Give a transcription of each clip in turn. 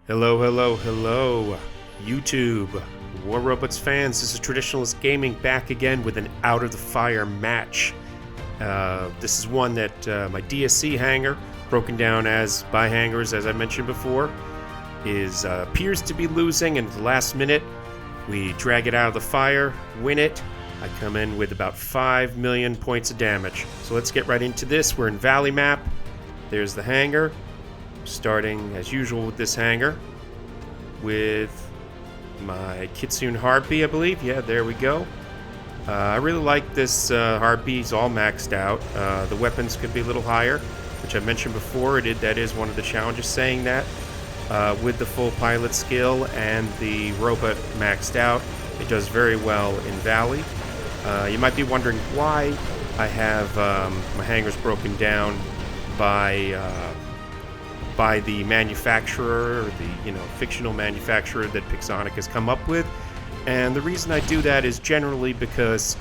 Hello, hello, hello, YouTube, War Robots fans. This is Traditionalist Gaming back again with an Out of the Fire match. This is one that my DSC hangar, broken down as by hangars as I mentioned before, appears to be losing, and at the last minute we drag it out of the fire, win it. I come in with about 5 million points of damage. So let's get right into this. We're in Valley map. There's the hangar. Starting as usual with this hangar with my Kitsune Harpy, I believe. Yeah, there we go. I really like this Harpy. He's all maxed out. The weapons could be a little higher, which I mentioned before. That is one of the challenges, saying that with the full pilot skill and the robot maxed out, it does very well in Valley. You might be wondering why I have my hangars broken down by the manufacturer, or the fictional manufacturer that Pixonic has come up with. And the reason I do that is generally because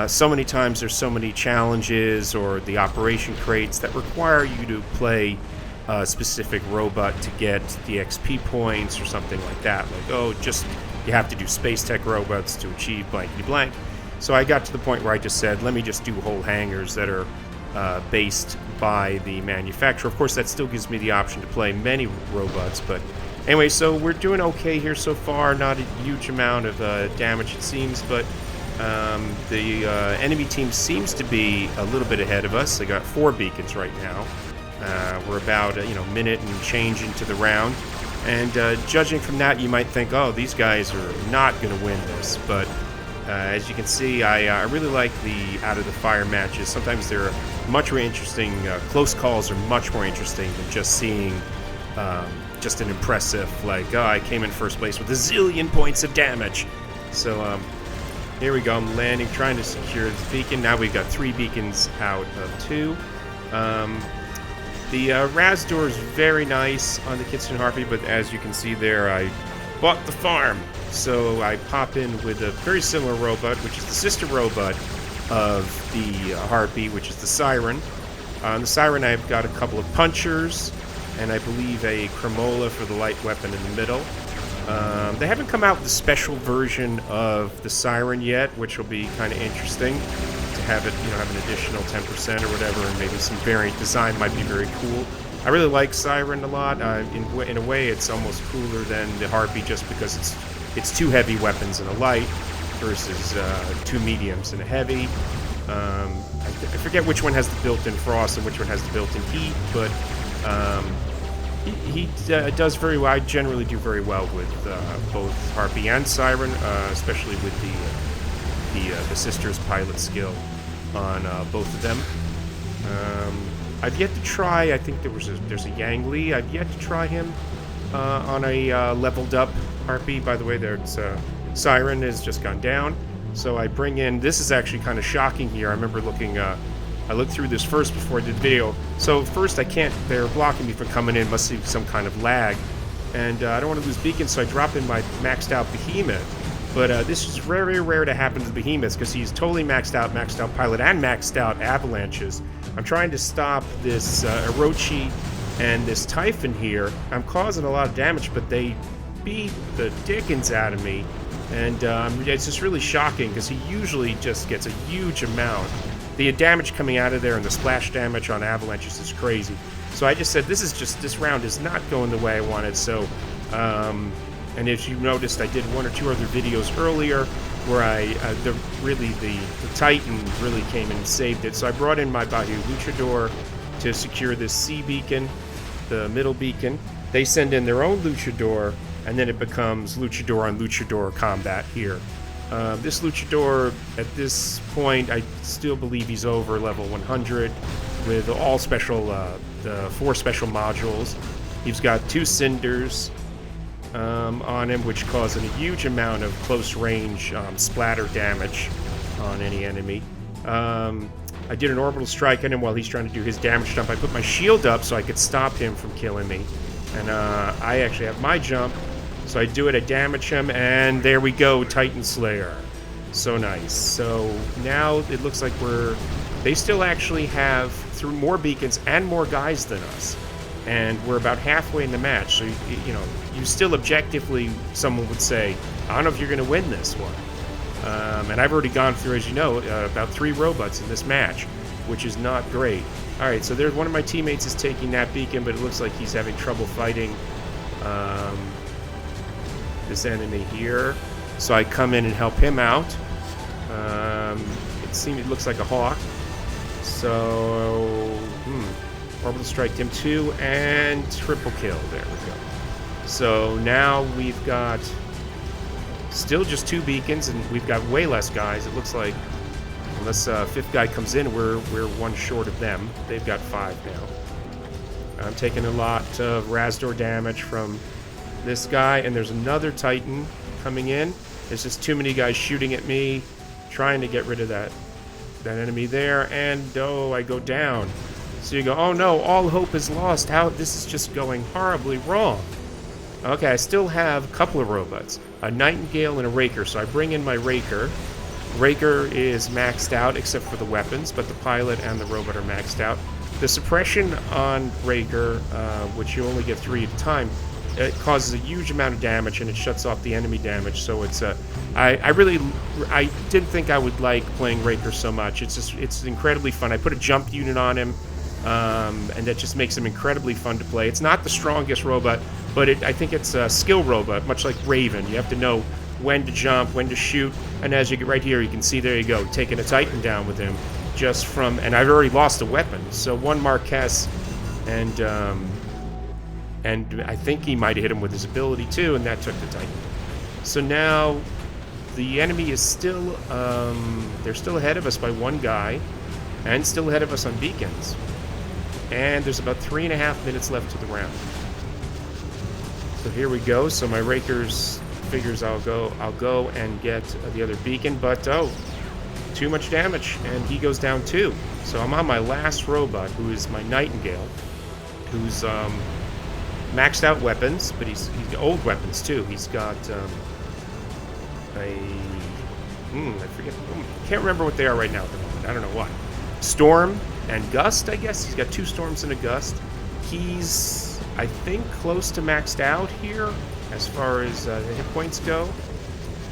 so many times there's so many challenges or the operation crates that require you to play a specific robot to get the XP points or something like that. Like, you have to do space tech robots to achieve blankety blank. So I got to the point where I just said, let me just do whole hangars that are based by the manufacturer. Of course, that still gives me the option to play many robots, but anyway, so we're doing okay here so far. Not a huge amount of damage, it seems, but the enemy team seems to be a little bit ahead of us. They got 4 beacons right now. We're about a minute and change into the round, and judging from that, you might think, oh, these guys are not going to win this, but as you can see, I really like the Out of the Fire matches. Sometimes they're much more interesting. Close calls are much more interesting than just seeing just an impressive, like, oh, I came in first place with a zillion points of damage. So here we go. I'm landing, trying to secure this beacon. Now we've got 3 beacons out of 2. The Raz door is very nice on the Kitsune Harpy, but as you can see there, I bought the farm. So I pop in with a very similar robot, which is the sister robot of the Harpy, which is the Siren. On the Siren, I've got a couple of punchers, and I believe a Cremola for the light weapon in the middle. They haven't come out with a special version of the Siren yet, which will be kind of interesting to have it, have an additional 10% or whatever, and maybe some variant design might be very cool. I really like Siren a lot. In a way, it's almost cooler than the Harpy just because it's 2 heavy weapons and a light versus 2 mediums and a heavy. I forget which one has the built-in frost and which one has the built-in heat, but he does very well. I generally do very well with both Harpy and Siren, especially with the sister's pilot skill on both of them. I've yet to try. I think there's a Yang Li. I've yet to try him on a leveled up Harpy. By the way, there's Siren has just gone down. So I bring in. This is actually kind of shocking here. I remember looking. I looked through this first before I did the video. So first, I can't. They're blocking me from coming in. Must be some kind of lag, and I don't want to lose beacons. So I drop in my maxed out Behemoth. But this is very rare to happen to the Behemoths because he's totally maxed out pilot, and maxed out avalanches. I'm trying to stop this Orochi and this Typhon here. I'm causing a lot of damage, but they beat the dickens out of me. And it's just really shocking because he usually just gets a huge amount. The damage coming out of there and the splash damage on avalanches is crazy. So I just said, this round is not going the way I wanted. So, and as you noticed, I did 1 or 2 other videos earlier where the Titan really came and saved it. So I brought in my Bahu Luchador to secure this C beacon, the middle beacon. They send in their own Luchador, and then it becomes Luchador on Luchador combat here. This Luchador, at this point, I still believe he's over level 100 with all special, the 4 special modules. He's got 2 Cinders on him, which cause a huge amount of close range splatter damage on any enemy. I did an orbital strike on him while he's trying to do his damage jump. I put my shield up so I could stop him from killing me. And I actually have my jump, so I do it, I damage him, and there we go, Titan Slayer. So nice. So now it looks like they still actually have through more beacons and more guys than us. and we're about halfway in the match. So you know, you still objectively, someone would say, I don't know if you're going to win this one. And I've already gone through, as you know, about 3 robots in this match, which is not great. All right, so there's one of my teammates is taking that beacon, but it looks like he's having trouble fighting this enemy here. So I come in and help him out. It looks like a hawk. So, orbital strike him too, and triple kill. There we go. So now we've got still just 2 beacons, and we've got way less guys. It looks like, unless 5th guy comes in, we're 1 short of them. They've got 5 now. I'm taking a lot of Razdor damage from this guy, and there's another Titan coming in. There's just too many guys shooting at me, trying to get rid of that enemy there, and oh, I go down. So you go, oh no, all hope is lost. How this is just going horribly wrong. Okay, I still have a couple of robots, a Nightingale and a Raker. So I bring in my Raker. Raker is maxed out except for the weapons, but the pilot and the robot are maxed out. The suppression on Raker, which you only get 3 at a time, it causes a huge amount of damage, and it shuts off the enemy damage. So it's I didn't think I would like playing Raker so much. It's incredibly fun. I put a jump unit on him, and that just makes him incredibly fun to play. It's not the strongest robot, but I think it's a skill robot, much like Raven. You have to know when to jump, when to shoot, and as you get right here, you can see, there you go, taking a Titan down with him just from, and I've already lost a weapon. So 1 Marquess, and I think he might have hit him with his ability too, and that took the Titan. So now the enemy is still, they're still ahead of us by 1 guy, and still ahead of us on beacons. And there's about 3.5 minutes left to the round. So here we go. So my Rakers figures I'll go and get the other beacon, but oh, too much damage, and he goes down too. So I'm on my last robot, who is my Nightingale, who's maxed out weapons, but he's got old weapons too. He's got I forget, can't remember what they are right now at the moment. I don't know what. Storm and Gust, I guess. He's got 2 Storms and a Gust. He's, I think, close to maxed out here as far as the hit points go.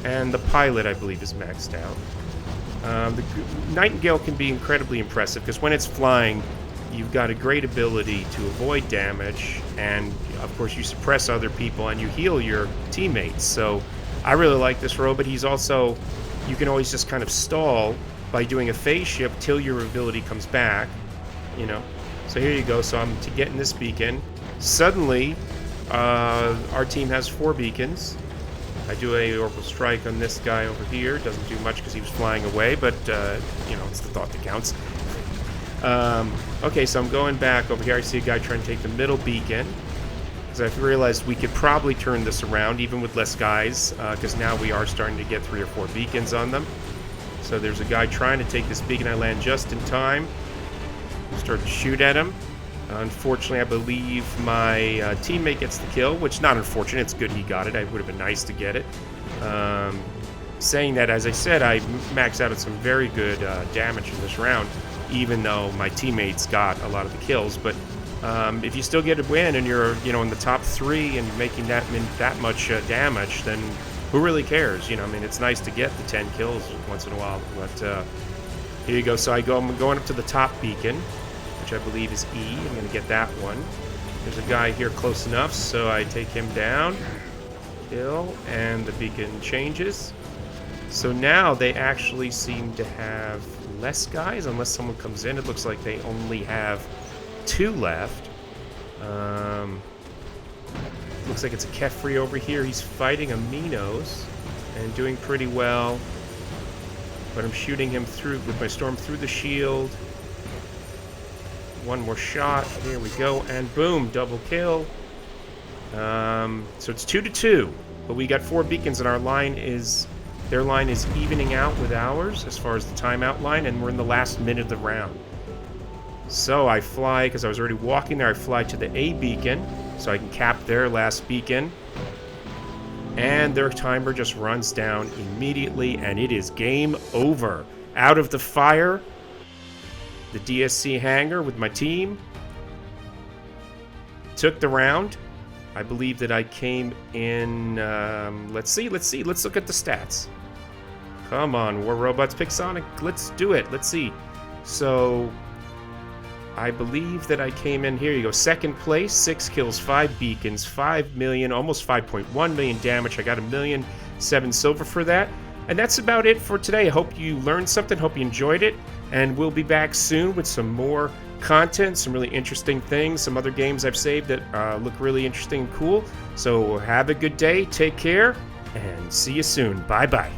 And the pilot, I believe, is maxed out. The Nightingale can be incredibly impressive because when it's flying, you've got a great ability to avoid damage, and of course you suppress other people and you heal your teammates. So I really like this robot. He's also, you can always just kind of stall by doing a phase shift till your ability comes back, you know. So here you go. So I'm getting this beacon. Suddenly, our team has 4 beacons. I do a orbital strike on this guy over here. Doesn't do much because he was flying away, but you know, it's the thought that counts. Okay, so I'm going back over here. I see a guy trying to take the middle beacon, because I've realized we could probably turn this around even with less guys, because now we are starting to get 3 or 4 beacons on them. So there's a guy trying to take this beacon. I land just in time. Start to shoot at him. Unfortunately, I believe my teammate gets the kill, which not unfortunate. It's good he got it. It would have been nice to get it. Saying that, as I said, I maxed out at some very good damage in this round, even though my teammates got a lot of the kills. But if you still get a win and you're, you know, in the top 3 and making that much damage, then who really cares? You know, I mean, it's nice to get the 10 kills once in a while. But here you go. So I'm going up to the top beacon, which I believe is E. I'm going to get that one. There's a guy here close enough, so I take him down, kill, and the beacon changes. So now they actually seem to have less guys, unless someone comes in. It looks like they only have 2 left. Looks like it's a Kefri over here. He's fighting a Minos and doing pretty well. But I'm shooting him through with my storm through the shield. One more shot. Here we go, and boom, double kill. So it's 2-2, but we got 4 beacons, and their line is evening out with ours as far as the timeout line, and we're in the last minute of the round. So I fly, because I was already walking there, I fly to the A beacon so I can cap their last beacon. And their timer just runs down immediately, and it is game over. Out of the fire, the DSC hangar with my team. took the round. I believe that I came in, let's look at the stats. Come on, War Robots, pick Sonic, let's do it, let's see. So, I believe that I came in, here you go, second place, 6 kills, 5 beacons, 5 million, almost 5.1 million damage. I got 1,000,007 silver for that. And that's about it for today. I hope you learned something, hope you enjoyed it, and we'll be back soon with some more content, some really interesting things, some other games I've saved that look really interesting and cool. So have a good day, take care, and see you soon. Bye-bye.